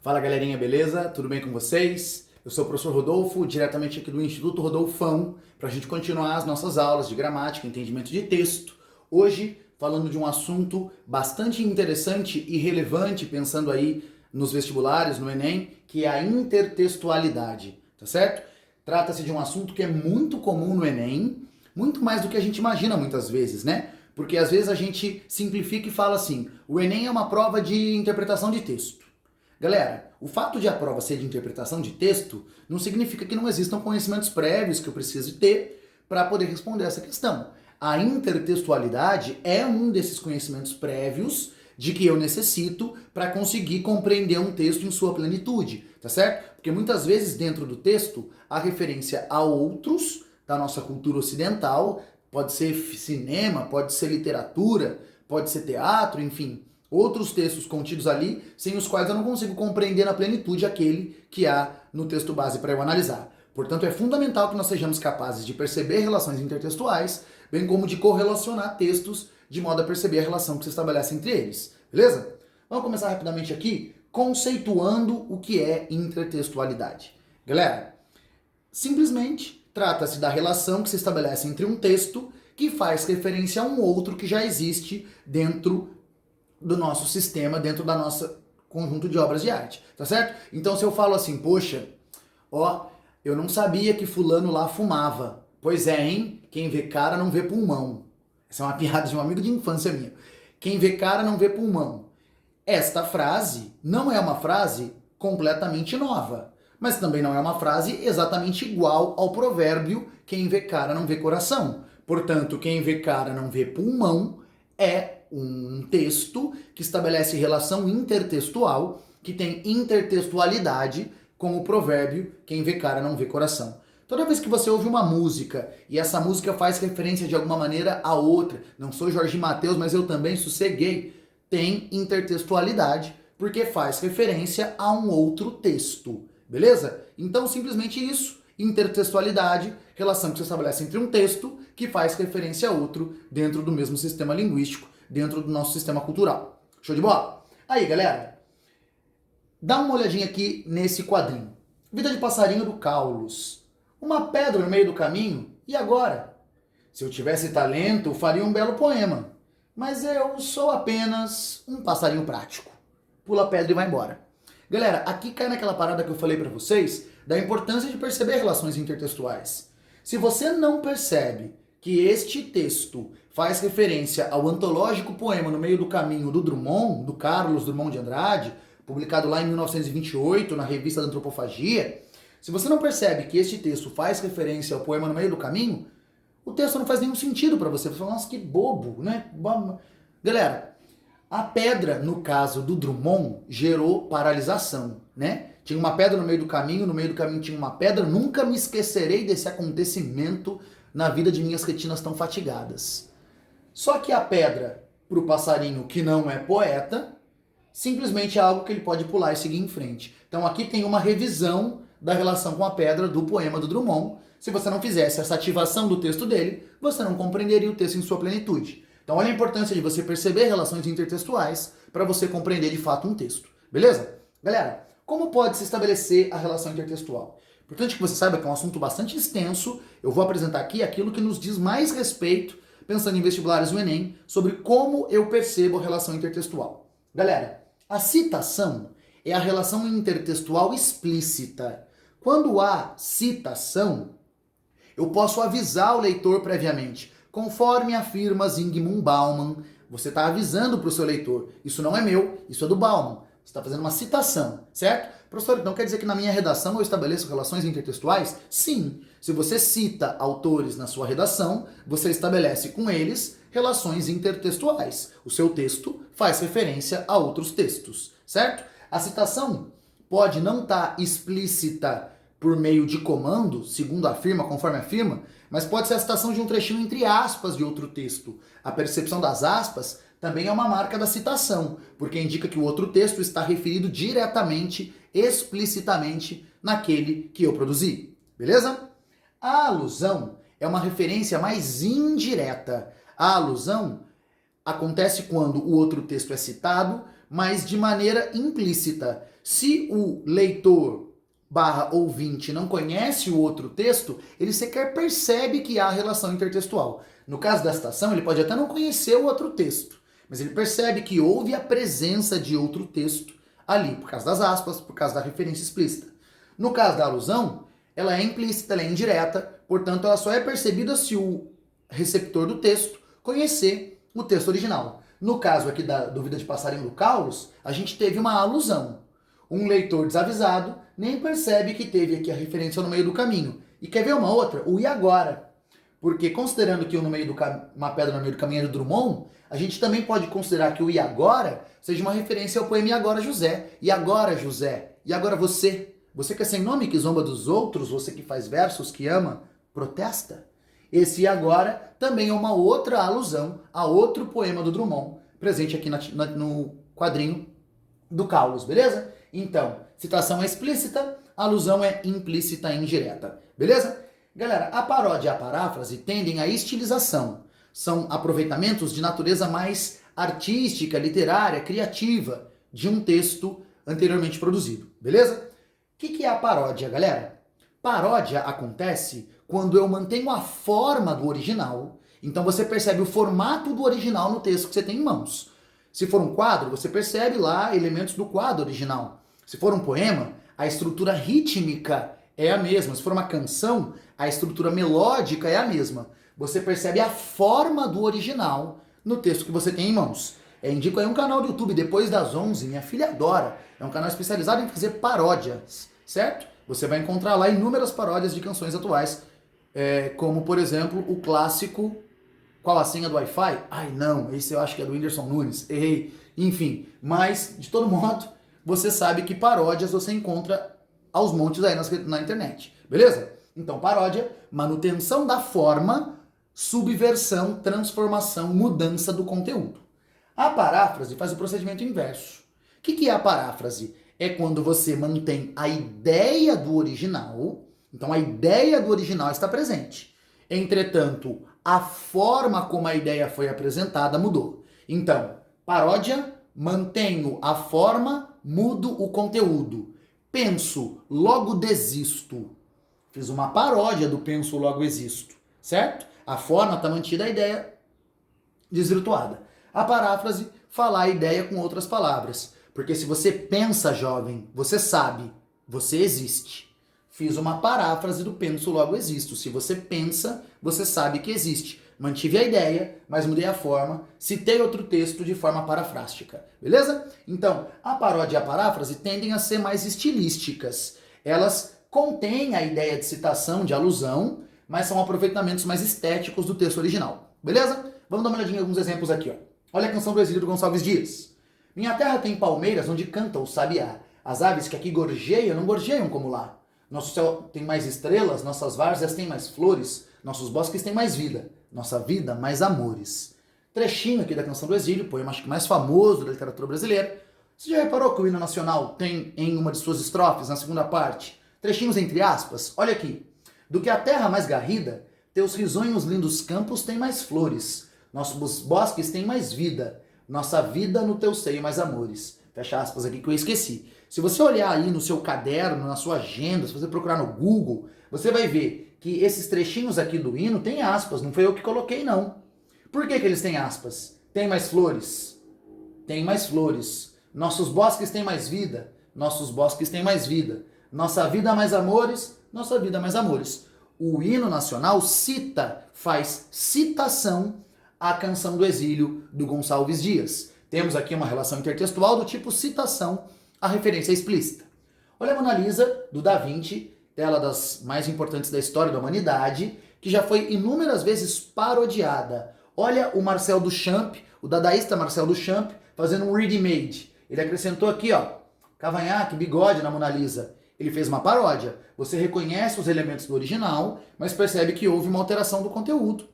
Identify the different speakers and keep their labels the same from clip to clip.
Speaker 1: Fala galerinha, beleza? Tudo bem com vocês? Eu sou o professor Rodolfo, diretamente aqui do Instituto Rodolfão, para a gente continuar as nossas aulas de gramática, entendimento de texto. Hoje, falando de um assunto bastante interessante e relevante, pensando aí nos vestibulares, no Enem, que é a intertextualidade, tá certo? Trata-se de um assunto que é muito comum no Enem, muito mais do que a gente imagina muitas vezes, né? Porque às vezes a gente simplifica e fala assim, o Enem é uma prova de interpretação de texto. Galera, o fato de a prova ser de interpretação de texto não significa que não existam conhecimentos prévios que eu precise ter para poder responder essa questão. A intertextualidade é um desses conhecimentos prévios de que eu necessito para conseguir compreender um texto em sua plenitude, tá certo? Porque muitas vezes dentro do texto há referência a outros da nossa cultura ocidental, pode ser cinema, pode ser literatura, pode ser teatro, enfim, outros textos contidos ali, sem os quais eu não consigo compreender na plenitude aquele que há no texto base para eu analisar. Portanto, é fundamental que nós sejamos capazes de perceber relações intertextuais, bem como de correlacionar textos de modo a perceber a relação que se estabelece entre eles. Beleza? Vamos começar rapidamente aqui, conceituando o que é intertextualidade. Galera, simplesmente trata-se da relação que se estabelece entre um texto que faz referência a um outro que já existe dentro do nosso sistema, dentro da nossa conjunto de obras de arte, tá certo? Então se eu falo assim, poxa, ó, eu não sabia que fulano lá fumava. Pois é, hein? Quem vê cara não vê pulmão. Essa é uma piada de um amigo de infância minha. Quem vê cara não vê pulmão. Esta frase não é uma frase completamente nova, mas também não é uma frase exatamente igual ao provérbio quem vê cara não vê coração. Portanto, quem vê cara não vê pulmão é um texto que estabelece relação intertextual, que tem intertextualidade com o provérbio quem vê cara não vê coração. Toda vez que você ouve uma música e essa música faz referência de alguma maneira a outra, não sou Jorge Mateus, mas eu também sosseguei, tem intertextualidade, porque faz referência a um outro texto, beleza? Então, simplesmente isso, intertextualidade, relação que se estabelece entre um texto que faz referência a outro dentro do mesmo sistema linguístico, dentro do nosso sistema cultural. Show de bola? Aí, galera, dá uma olhadinha aqui nesse quadrinho. Vida de passarinho do Caulus. Uma pedra no meio do caminho, e agora? Se eu tivesse talento, eu faria um belo poema. Mas eu sou apenas um passarinho prático. Pula a pedra e vai embora. Galera, aqui cai naquela parada que eu falei pra vocês da importância de perceber relações intertextuais. Se você não percebe que este texto faz referência ao antológico poema No Meio do Caminho do Drummond, do Carlos Drummond de Andrade, publicado lá em 1928 na revista da Antropofagia, se você não percebe que este texto faz referência ao poema No Meio do Caminho, o texto não faz nenhum sentido para você. Você fala, nossa, que bobo, né? Galera, a pedra, no caso do Drummond, gerou paralisação, né? Tinha uma pedra no meio do caminho tinha uma pedra, nunca me esquecerei desse acontecimento na vida de minhas retinas tão fatigadas. Só que a pedra, para o passarinho que não é poeta, simplesmente é algo que ele pode pular e seguir em frente. Então aqui tem uma revisão da relação com a pedra do poema do Drummond. Se você não fizesse essa ativação do texto dele, você não compreenderia o texto em sua plenitude. Então olha a importância de você perceber relações intertextuais para você compreender de fato um texto. Beleza? Galera, como pode se estabelecer a relação intertextual? Importante que você saiba que é um assunto bastante extenso. Eu vou apresentar aqui aquilo que nos diz mais respeito, pensando em vestibulares do Enem, sobre como eu percebo a relação intertextual. Galera, a citação é a relação intertextual explícita. Quando há citação, eu posso avisar o leitor previamente. Conforme afirma Zygmunt Bauman, você está avisando para o seu leitor. Isso não é meu, isso é do Bauman. Você está fazendo uma citação, certo? Professor, então quer dizer que na minha redação eu estabeleço relações intertextuais? Sim. Se você cita autores na sua redação, você estabelece com eles relações intertextuais. O seu texto faz referência a outros textos, certo? A citação pode não estar explícita por meio de comando, segundo afirma, conforme afirma, mas pode ser a citação de um trechinho entre aspas de outro texto. A percepção das aspas também é uma marca da citação, porque indica que o outro texto está referido diretamente, explicitamente, naquele que eu produzi. Beleza? A alusão é uma referência mais indireta. A alusão acontece quando o outro texto é citado, mas de maneira implícita. Se o leitor / ouvinte não conhece o outro texto, ele sequer percebe que há relação intertextual. No caso da citação, ele pode até não conhecer o outro texto, mas ele percebe que houve a presença de outro texto ali, por causa das aspas, por causa da referência explícita. No caso da alusão, ela é implícita, ela é indireta, portanto ela só é percebida se o receptor do texto conhecer o texto original. No caso aqui da dúvida de passarinho do Carlos, a gente teve uma alusão. Um leitor desavisado nem percebe que teve aqui a referência no meio do caminho. E quer ver uma outra? O e agora. Porque considerando que uma pedra no meio do caminho é do Drummond, a gente também pode considerar que o e agora seja uma referência ao poema E Agora José. E agora José? E agora você? Você que é sem nome, que zomba dos outros, você que faz versos, que ama, protesta? Esse e agora também é uma outra alusão a outro poema do Drummond, presente aqui no quadrinho do Carlos, beleza? Então, citação é explícita, alusão é implícita e indireta, beleza? Galera, a paródia e a paráfrase tendem à estilização. São aproveitamentos de natureza mais artística, literária, criativa de um texto anteriormente produzido, beleza? O que é a paródia, galera? Paródia acontece quando eu mantenho a forma do original, então você percebe o formato do original no texto que você tem em mãos. Se for um quadro, você percebe lá elementos do quadro original. Se for um poema, a estrutura rítmica é a mesma. Se for uma canção, a estrutura melódica é a mesma. Você percebe a forma do original no texto que você tem em mãos. Indico aí um canal do YouTube, Depois das 11, minha filha adora. É um canal especializado em fazer paródias, certo? Você vai encontrar lá inúmeras paródias de canções atuais, como, por exemplo, o clássico Qual a Senha do Wi-Fi? Ai, não, esse eu acho que é do Whindersson Nunes, errei. Enfim, mas, de todo modo, você sabe que paródias você encontra aos montes aí na internet, beleza? Então, paródia, manutenção da forma, subversão, transformação, mudança do conteúdo. A paráfrase faz o procedimento inverso. O que é a paráfrase? É quando você mantém a ideia do original, então a ideia do original está presente. Entretanto, a forma como a ideia foi apresentada mudou. Então, paródia, mantenho a forma, mudo o conteúdo. Penso, logo desisto. Fiz uma paródia do penso, logo existo, certo? A forma está mantida, a ideia desvirtuada. A paráfrase, falar a ideia com outras palavras. Porque se você pensa, jovem, você sabe, você existe. Fiz uma paráfrase do penso, logo existo. Se você pensa, você sabe que existe. Mantive a ideia, mas mudei a forma, citei outro texto de forma parafrástica, beleza? Então, a paródia e a paráfrase tendem a ser mais estilísticas. Elas contêm a ideia de citação, de alusão, mas são aproveitamentos mais estéticos do texto original, beleza? Vamos dar uma olhadinha em alguns exemplos aqui, ó. Olha a canção do Exílio do Gonçalves Dias. Minha terra tem palmeiras onde canta o sabiá. As aves que aqui gorjeiam não gorjeiam como lá. Nosso céu tem mais estrelas, nossas várzeas têm mais flores, nossos bosques têm mais vida, nossa vida mais amores. Trechinho aqui da Canção do Exílio, poema acho que mais famoso da literatura brasileira. Você já reparou que o hino nacional tem em uma de suas estrofes, na segunda parte, trechinhos entre aspas? Olha aqui. Do que a terra mais garrida, teus risonhos lindos campos têm mais flores, nossos bosques têm mais vida, nossa vida no teu seio mais amores. Fecha aspas aqui que eu esqueci. Se você olhar aí no seu caderno, na sua agenda, se você procurar no Google, você vai ver que esses trechinhos aqui do hino têm aspas, não foi eu que coloquei não. Por que eles têm aspas? Tem mais flores? Tem mais flores. Nossos bosques têm mais vida? Nossos bosques têm mais vida. Nossa vida mais amores? Nossa vida mais amores. O hino nacional cita, faz citação à Canção do Exílio do Gonçalves Dias. Temos aqui uma relação intertextual do tipo citação à referência explícita. Olha a Mona Lisa, do Da Vinci, tela das mais importantes da história da humanidade, que já foi inúmeras vezes parodiada. Olha o Marcel Duchamp, o dadaísta Marcel Duchamp, fazendo um ready-made. Ele acrescentou aqui, ó, cavanhaque, bigode na Mona Lisa. Ele fez uma paródia. Você reconhece os elementos do original, mas percebe que houve uma alteração do conteúdo.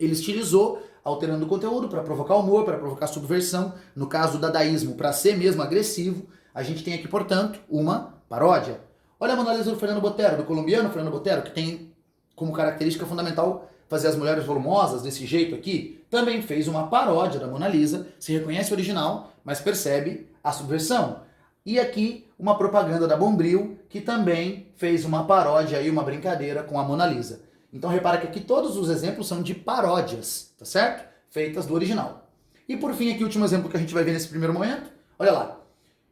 Speaker 1: Ele estilizou, alterando o conteúdo para provocar humor, para provocar subversão. No caso do dadaísmo, para ser mesmo agressivo. A gente tem aqui, portanto, uma paródia. Olha a Mona Lisa do Fernando Botero, do colombiano Fernando Botero, que tem como característica fundamental fazer as mulheres volumosas desse jeito aqui, também fez uma paródia da Mona Lisa, se reconhece o original, mas percebe a subversão. E aqui uma propaganda da Bombril, que também fez uma paródia e uma brincadeira com a Mona Lisa. Então repara que aqui todos os exemplos são de paródias, tá certo? Feitas do original. E por fim aqui o último exemplo que a gente vai ver nesse primeiro momento, olha lá,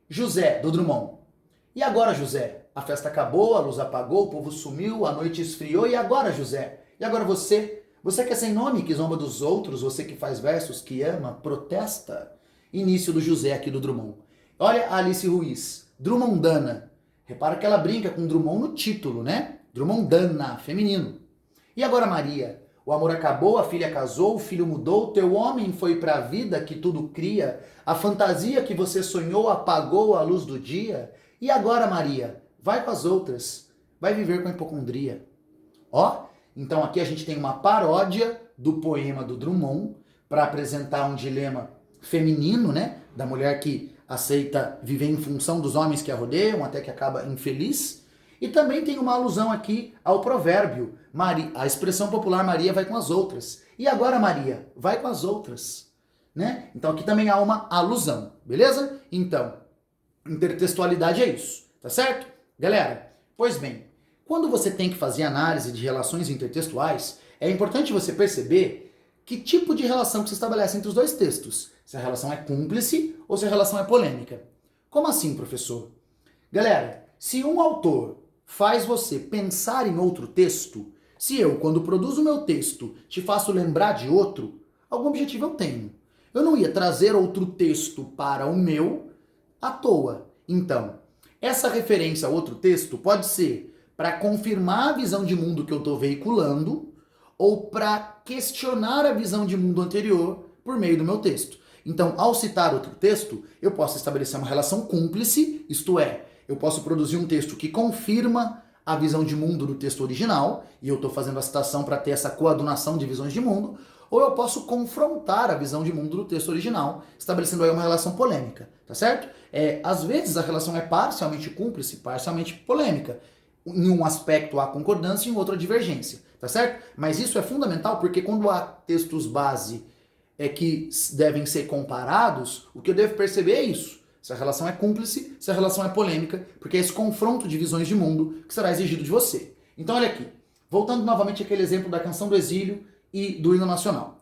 Speaker 1: José, do Drummond. E agora, José? A festa acabou, a luz apagou, o povo sumiu, a noite esfriou, e agora, José? E agora você? Você que é sem nome, que zomba dos outros, você que faz versos, que ama, protesta. Início do José aqui do Drummond. Olha a Alice Ruiz, Drummondana. Repara que ela brinca com Drummond no título, né? Drummondana, feminino. E agora Maria? O amor acabou, a filha casou, o filho mudou, teu homem foi pra vida que tudo cria, a fantasia que você sonhou apagou a luz do dia. E agora Maria? Vai com as outras, vai viver com a hipocondria. Ó, então aqui a gente tem uma paródia do poema do Drummond para apresentar um dilema feminino, né? Da mulher que aceita viver em função dos homens que a rodeiam, até que acaba infeliz. E também tem uma alusão aqui ao provérbio, a expressão popular Maria vai com as outras. E agora Maria, vai com as outras. Né? Então aqui também há uma alusão, beleza? Então, intertextualidade é isso, tá certo? Galera, pois bem, quando você tem que fazer análise de relações intertextuais, é importante você perceber que tipo de relação que se estabelece entre os dois textos. Se a relação é cúmplice ou se a relação é polêmica. Como assim, professor? Galera, se um autor faz você pensar em outro texto, se eu, quando produzo o meu texto, te faço lembrar de outro, algum objetivo eu tenho. Eu não ia trazer outro texto para o meu à toa. Então, essa referência a outro texto pode ser para confirmar a visão de mundo que eu estou veiculando ou para questionar a visão de mundo anterior por meio do meu texto. Então, ao citar outro texto, eu posso estabelecer uma relação cúmplice, isto é, eu posso produzir um texto que confirma a visão de mundo do texto original, e eu estou fazendo a citação para ter essa coadunação de visões de mundo, ou eu posso confrontar a visão de mundo do texto original, estabelecendo aí uma relação polêmica, tá certo? Às vezes a relação é parcialmente cúmplice, parcialmente polêmica. Em um aspecto há concordância e em outro há divergência, tá certo? Mas isso é fundamental porque quando há textos base que devem ser comparados, o que eu devo perceber é isso. Se a relação é cúmplice, se a relação é polêmica, porque é esse confronto de visões de mundo que será exigido de você. Então olha aqui, voltando novamente àquele exemplo da Canção do Exílio e do Hino Nacional.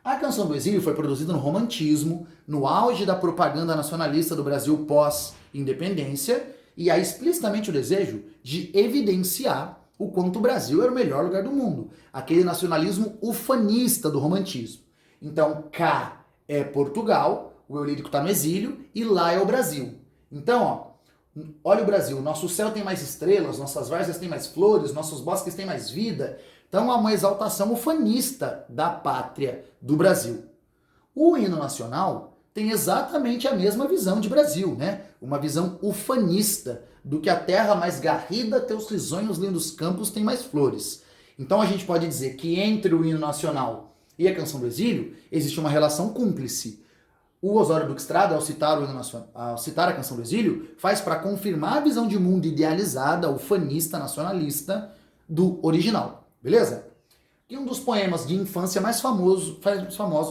Speaker 1: A Canção do Exílio foi produzida no romantismo, no auge da propaganda nacionalista do Brasil pós-independência, e há explicitamente o desejo de evidenciar o quanto o Brasil era o melhor lugar do mundo. Aquele nacionalismo ufanista do romantismo. Então, cá é Portugal, o eu lírico está no exílio, e lá é o Brasil. Então, olha o Brasil, nosso céu tem mais estrelas, nossas várzeas têm mais flores, nossos bosques têm mais vida. Então há uma exaltação ufanista da pátria do Brasil. O hino nacional tem exatamente a mesma visão de Brasil, né? Uma visão ufanista, do que a terra mais garrida, teus risonhos lindos campos têm mais flores. Então a gente pode dizer que entre o hino nacional e a Canção do Exílio existe uma relação cúmplice. O Osório Duque Estrada, ao citar a Canção do Exílio, faz para confirmar a visão de mundo idealizada, ufanista, nacionalista do original. Beleza? E um dos poemas de infância mais famosos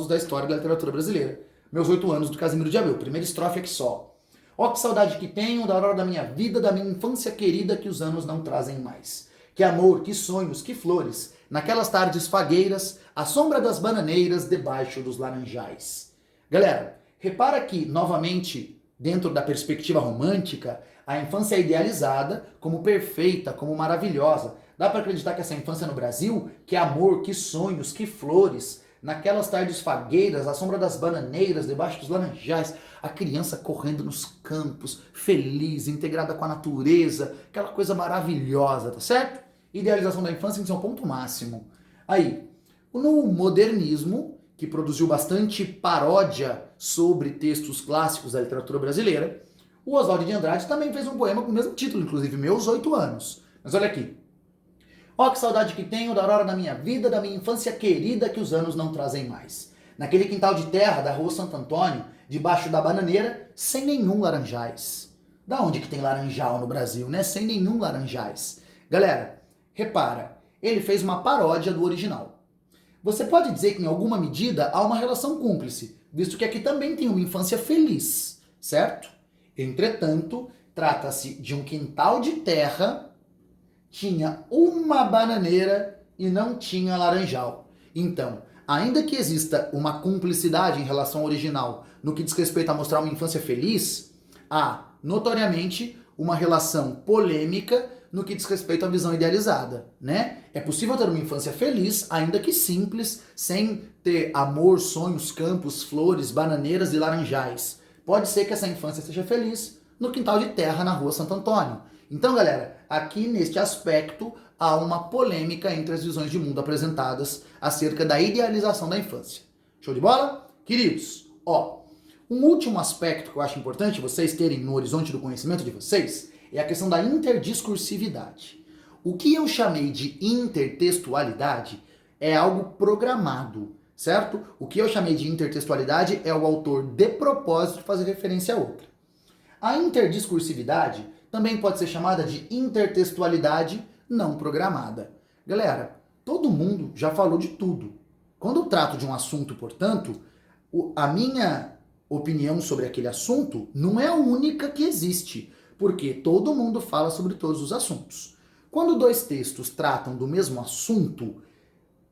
Speaker 1: da história da literatura brasileira. Meus 8 anos, do Casimiro de Abreu. Primeira estrofe aqui só. Ó que saudade que tenho da aurora da minha vida, da minha infância querida que os anos não trazem mais. Que amor, que sonhos, que flores, naquelas tardes fagueiras, à sombra das bananeiras, debaixo dos laranjais. Galera, repara que, novamente, dentro da perspectiva romântica, a infância é idealizada como perfeita, como maravilhosa. Dá para acreditar que essa infância no Brasil, que amor, que sonhos, que flores, naquelas tardes fagueiras, à sombra das bananeiras, debaixo dos laranjais, a criança correndo nos campos, feliz, integrada com a natureza, aquela coisa maravilhosa, tá certo? Idealização da infância em seu ponto máximo. Aí, no modernismo, que produziu bastante paródia sobre textos clássicos da literatura brasileira, o Oswald de Andrade também fez um poema com o mesmo título, inclusive, Meus 8 anos. Mas olha aqui. Ó que saudade que tenho da aurora da minha vida, da minha infância querida que os anos não trazem mais. Naquele quintal de terra da rua Santo Antônio, debaixo da bananeira, sem nenhum laranjais. Da onde que tem laranjal no Brasil, né? Sem nenhum laranjais. Galera, repara, ele fez uma paródia do original. Você pode dizer que em alguma medida há uma relação cúmplice, visto que aqui também tem uma infância feliz, certo? Entretanto, trata-se de um quintal de terra, tinha uma bananeira e não tinha laranjal. Então, ainda que exista uma cumplicidade em relação ao original no que diz respeito a mostrar uma infância feliz, há, notoriamente, uma relação polêmica no que diz respeito à visão idealizada, né? É possível ter uma infância feliz, ainda que simples, sem ter amor, sonhos, campos, flores, bananeiras e laranjais. Pode ser que essa infância seja feliz no quintal de terra na rua Santo Antônio. Então, galera, aqui neste aspecto há uma polêmica entre as visões de mundo apresentadas acerca da idealização da infância. Show de bola? Queridos, um último aspecto que eu acho importante vocês terem no horizonte do conhecimento de vocês é a questão da interdiscursividade. O que eu chamei de intertextualidade é algo programado, certo? O que eu chamei de intertextualidade é o autor de propósito fazer referência a outra. A interdiscursividade também pode ser chamada de intertextualidade não programada. Galera, todo mundo já falou de tudo. Quando eu trato de um assunto, portanto, a minha opinião sobre aquele assunto não é a única que existe, porque todo mundo fala sobre todos os assuntos. Quando dois textos tratam do mesmo assunto,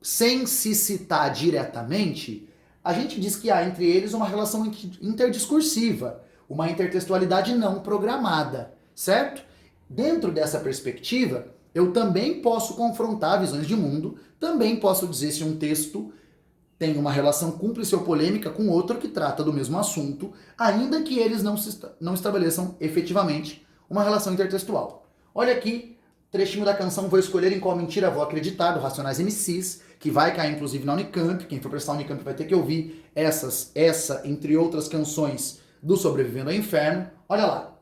Speaker 1: sem se citar diretamente, a gente diz que há entre eles uma relação interdiscursiva, uma intertextualidade não programada, certo? Dentro dessa perspectiva, eu também posso confrontar visões de mundo, também posso dizer se um texto tem uma relação cúmplice ou polêmica com outro que trata do mesmo assunto, ainda que eles não estabeleçam efetivamente uma relação intertextual. Olha aqui, trechinho da canção Vou Escolher em Qual Mentira Vou Acreditar, do Racionais MCs, que vai cair inclusive na Unicamp. Quem for prestar Unicamp vai ter que ouvir essa, entre outras canções do Sobrevivendo ao Inferno. Olha lá,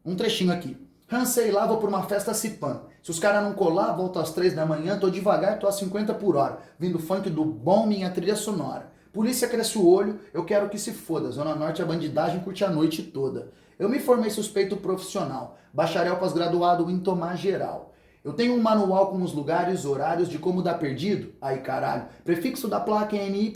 Speaker 1: um trechinho aqui. Rancei lá, vou por uma festa cipã. Se os caras não colar, volto às 3 da manhã, tô devagar, tô a 50 por hora. Vindo funk do bom, minha trilha sonora. Polícia cresce o olho, eu quero que se foda. Zona Norte a bandidagem curte a noite toda. Eu me formei suspeito profissional, bacharel pós-graduado em tomar geral. Eu tenho um manual com os lugares, horários de como dar perdido. Aí caralho, prefixo da placa é NY,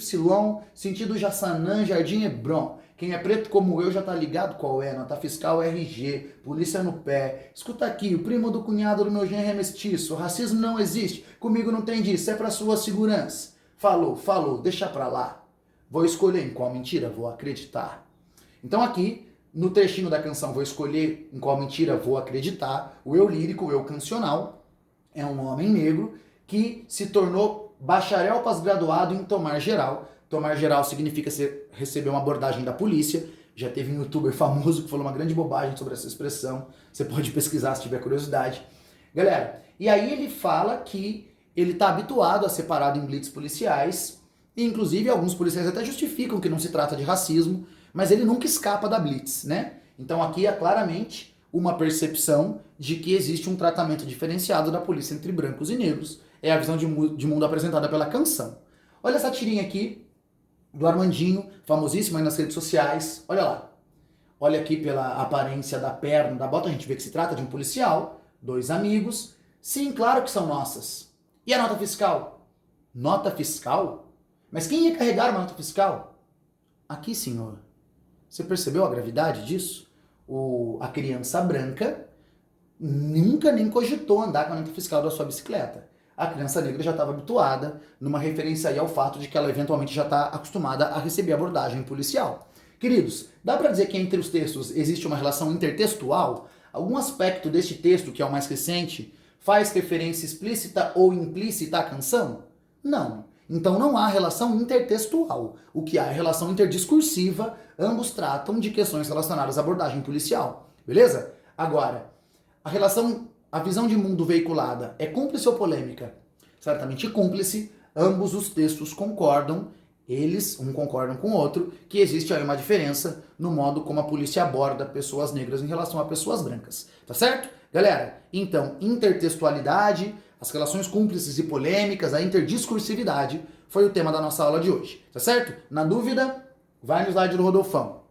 Speaker 1: sentido Jaçanã, Jardim Hebron. Quem é preto como eu já tá ligado qual é, nota fiscal RG, polícia no pé. Escuta aqui, o primo do cunhado do meu genro é mestiço, racismo não existe, comigo não tem disso, é pra sua segurança. Falou, deixa pra lá. Vou escolher em qual mentira vou acreditar. Então aqui, no trechinho da canção Vou Escolher em Qual Mentira Vou Acreditar, o eu lírico, o eu cancional, é um homem negro que se tornou bacharel pós-graduado em tomar geral. Tomar geral significa receber uma abordagem da polícia. Já teve um youtuber famoso que falou uma grande bobagem sobre essa expressão. Você pode pesquisar se tiver curiosidade. Galera, e aí ele fala que ele está habituado a ser parado em blitz policiais. E inclusive alguns policiais até justificam que não se trata de racismo, mas ele nunca escapa da blitz, né? Então aqui é claramente uma percepção de que existe um tratamento diferenciado da polícia entre brancos e negros. É a visão de mundo apresentada pela canção. Olha essa tirinha aqui do Armandinho, famosíssimo aí nas redes sociais. Olha lá. Olha aqui pela aparência da perna, da bota, a gente vê que se trata de um policial, dois amigos. Sim, claro que são nossas. E a nota fiscal? Nota fiscal? Mas quem ia carregar uma nota fiscal? Aqui, senhor. Você percebeu a gravidade disso? A criança branca nunca nem cogitou andar com a nota fiscal da sua bicicleta. A criança negra já estava habituada, numa referência aí ao fato de que ela eventualmente já está acostumada a receber abordagem policial. Queridos, dá para dizer que entre os textos existe uma relação intertextual? Algum aspecto deste texto, que é o mais recente, faz referência explícita ou implícita à canção? Não. Então não há relação intertextual. O que há é relação interdiscursiva, ambos tratam de questões relacionadas à abordagem policial. Beleza? Agora, a visão de mundo veiculada é cúmplice ou polêmica? Certamente cúmplice. Ambos os textos concordam, um concordam com o outro, que existe aí uma diferença no modo como a polícia aborda pessoas negras em relação a pessoas brancas. Tá certo? Galera, então, intertextualidade, as relações cúmplices e polêmicas, a interdiscursividade foi o tema da nossa aula de hoje. Tá certo? Na dúvida, vai no slide do Rodolfão.